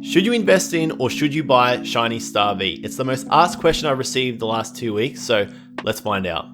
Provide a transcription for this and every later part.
Should you invest in or should you buy Shiny Star V? It's the most asked question I've received the last 2 weeks, so let's find out.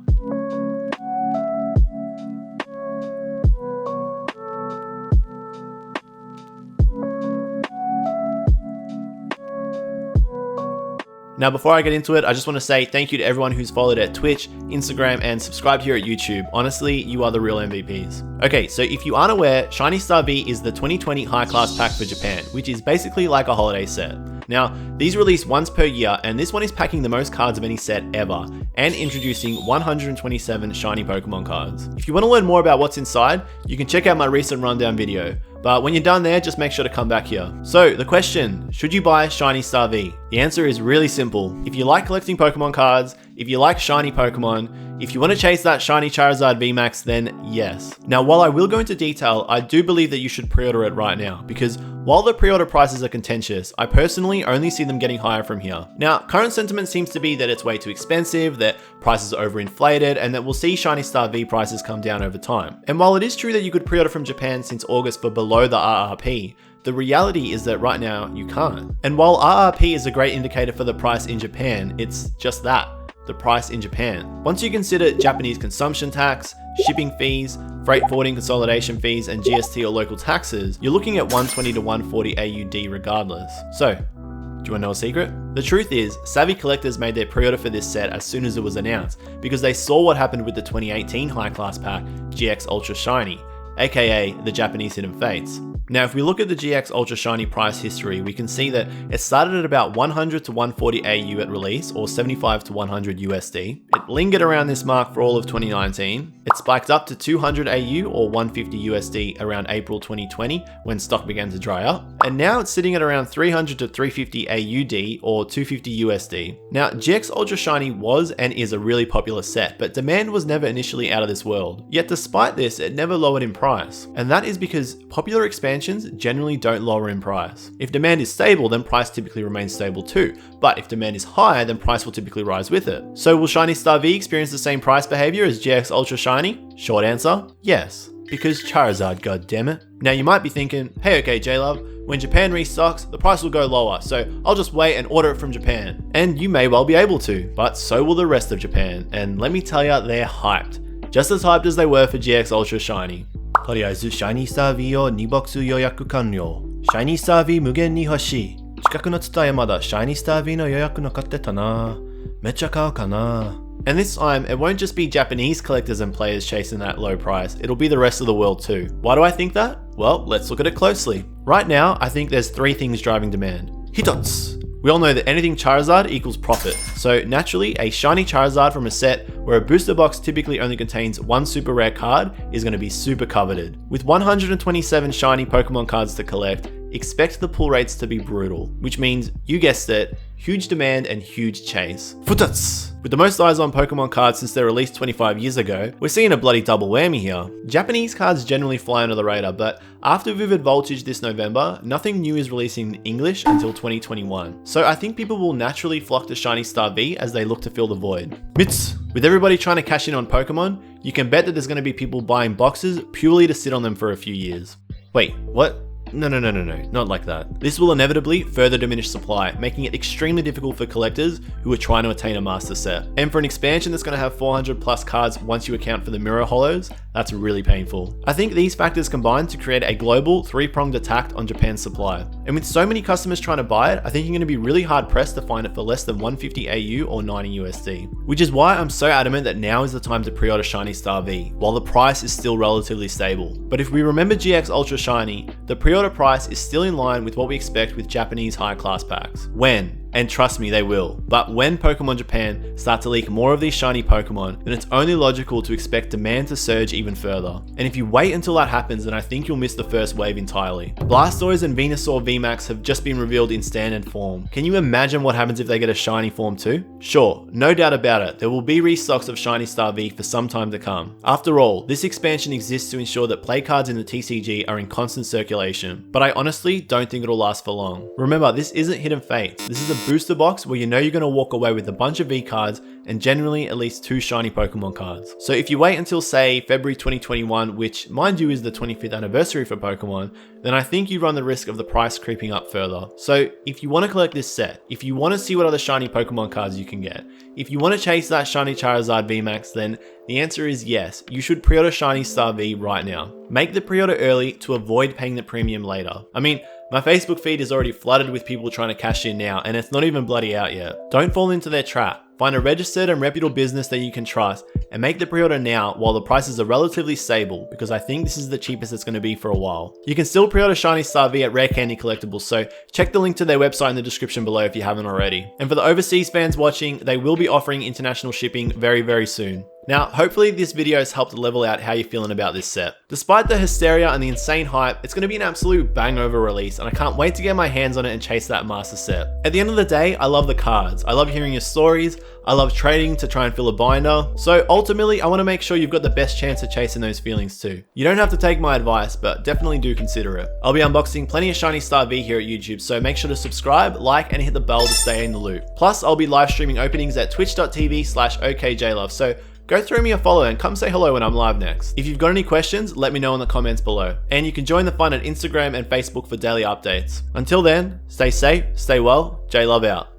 Now, before I get into it, I just want to say thank you to everyone who's followed at Twitch, Instagram, and subscribed here at YouTube. Honestly, you are the real MVPs. Okay, so if you aren't aware, Shiny Star V is the 2020 high class pack for Japan, which is basically like a holiday set. Now, these release once per year, and this one is packing the most cards of any set ever, and introducing 127 shiny Pokemon cards. If you want to learn more about what's inside, you can check out my recent rundown video. But when you're done there, just make sure to come back here. So the question, should you buy Shiny Star V? The answer is really simple. If you like collecting Pokemon cards, if you like shiny Pokemon, if you want to chase that Shiny Charizard VMAX, then yes. Now, while I will go into detail, I do believe that you should pre-order it right now, because while the pre-order prices are contentious, I personally only see them getting higher from here. Now, current sentiment seems to be that it's way too expensive, that prices are overinflated, and that we'll see Shiny Star V prices come down over time. And while it is true that you could pre-order from Japan since August for below the RRP, the reality is that right now you can't. And while RRP is a great indicator for the price in Japan, it's just that, the price in Japan. Once you consider Japanese consumption tax, shipping fees, freight forwarding consolidation fees, and GST or local taxes, you're looking at 120 to 140 AUD regardless. So, do you want to know a secret? The truth is, savvy collectors made their pre-order for this set as soon as it was announced, because they saw what happened with the 2018 high class pack, GX Ultra Shiny, aka the Japanese Hidden Fates. Now, if we look at the GX Ultra Shiny price history, we can see that it started at about 100 to 140 AU at release, or 75 to 100 USD. It lingered around this mark for all of 2019. It spiked up to 200 AU or 150 USD around April 2020 when stock began to dry up. And now it's sitting at around 300 to 350 AUD or 250 USD. Now, GX Ultra Shiny was and is a really popular set, but demand was never initially out of this world. Yet despite this, it never lowered in price. And that is because popular expansions generally don't lower in price. If demand is stable, then price typically remains stable too. But if demand is high, then price will typically rise with it. So will Shiny Star V experience the same price behavior as GX Ultra Shiny? Short answer, yes. Because Charizard, goddammit. Now you might be thinking, hey okay J-Love, when Japan restocks, the price will go lower, so I'll just wait and order it from Japan. And you may well be able to, but so will the rest of Japan. And let me tell ya, they're hyped. Just as hyped as they were for GX Ultra Shiny. とりあえずシャイニースター V を2ボックス予約完了。シャイニースター V 無限に欲しい。近くの伝えまだシャイニースター V の予約の買ってたな。めっちゃ買うかな。And this time, it won't just be Japanese collectors and players chasing that low price, it'll be the rest of the world too. Why do I think that? Well, let's look at it closely. Right now, I think there's 3 things driving demand. Hitotsu. We all know that anything Charizard equals profit, so naturally a shiny Charizard from a set where a booster box typically only contains 1 super rare card is going to be super coveted. With 127 shiny Pokemon cards to collect, expect the pull rates to be brutal, which means, you guessed it, huge demand and huge chase. Futatsu! With the most eyes on Pokemon cards since their release 25 years ago, we're seeing a bloody double whammy here. Japanese cards generally fly under the radar, but after Vivid Voltage this November, nothing new is releasing in English until 2021. So I think people will naturally flock to Shiny Star V as they look to fill the void. Mitsu! With everybody trying to cash in on Pokemon, you can bet that there's going to be people buying boxes purely to sit on them for a few years. Wait, what? No, not like that. This will inevitably further diminish supply, making it extremely difficult for collectors who are trying to attain a master set. And for an expansion that's going to have 400 plus cards once you account for the mirror holos, that's really painful. I think these factors combine to create a global 3-pronged attack on Japan's supply. And with so many customers trying to buy it, I think you're going to be really hard pressed to find it for less than 150 AU or 90 USD. Which is why I'm so adamant that now is the time to pre-order Shiny Star V, while the price is still relatively stable. But if we remember GX Ultra Shiny, the pre-order price is still in line with what we expect with Japanese high class packs. When? And trust me, they will. But when Pokemon Japan start to leak more of these shiny Pokemon, then it's only logical to expect demand to surge even further. And if you wait until that happens, then I think you'll miss the first wave entirely. Blastoise and Venusaur VMAX have just been revealed in standard form. Can you imagine what happens if they get a shiny form too? Sure, no doubt about it, there will be restocks of Shiny Star V for some time to come. After all, this expansion exists to ensure that play cards in the TCG are in constant circulation, but I honestly don't think it'll last for long. Remember, this isn't Hidden Fates, this is a booster box where you know you're going to walk away with a bunch of V cards and generally at least 2 shiny Pokemon cards. So if you wait until say February 2021, which mind you is the 25th anniversary for Pokemon, then I think you run the risk of the price creeping up further. So if you want to collect this set, if you want to see what other shiny Pokemon cards you can get, if you want to chase that Shiny Charizard VMAX, then the answer is yes, you should pre-order Shiny Star V right now. Make the pre-order early to avoid paying the premium later. I mean, my Facebook feed is already flooded with people trying to cash in now, and it's not even bloody out yet. Don't fall into their trap. Find a registered and reputable business that you can trust and make the pre-order now while the prices are relatively stable, because I think this is the cheapest it's going to be for a while. You can still pre-order Shiny Star V at Rare Candy Collectibles, so check the link to their website in the description below if you haven't already. And for the overseas fans watching, they will be offering international shipping very soon. Now, hopefully this video has helped level out how you're feeling about this set. Despite the hysteria and the insane hype, it's going to be an absolute bang over release, and I can't wait to get my hands on it and chase that master set. At the end of the day, I love the cards. I love hearing your stories. I love trading to try and fill a binder. So ultimately, I want to make sure you've got the best chance of chasing those feelings too. You don't have to take my advice, but definitely do consider it. I'll be unboxing plenty of Shiny Star V here at YouTube, so make sure to subscribe, like, and hit the bell to stay in the loop. Plus, I'll be live streaming openings at twitch.tv/okjlove, so go throw me a follow and come say hello when I'm live next. If you've got any questions, let me know in the comments below. And you can join the fun at Instagram and Facebook for daily updates. Until then, stay safe, stay well, JLove out.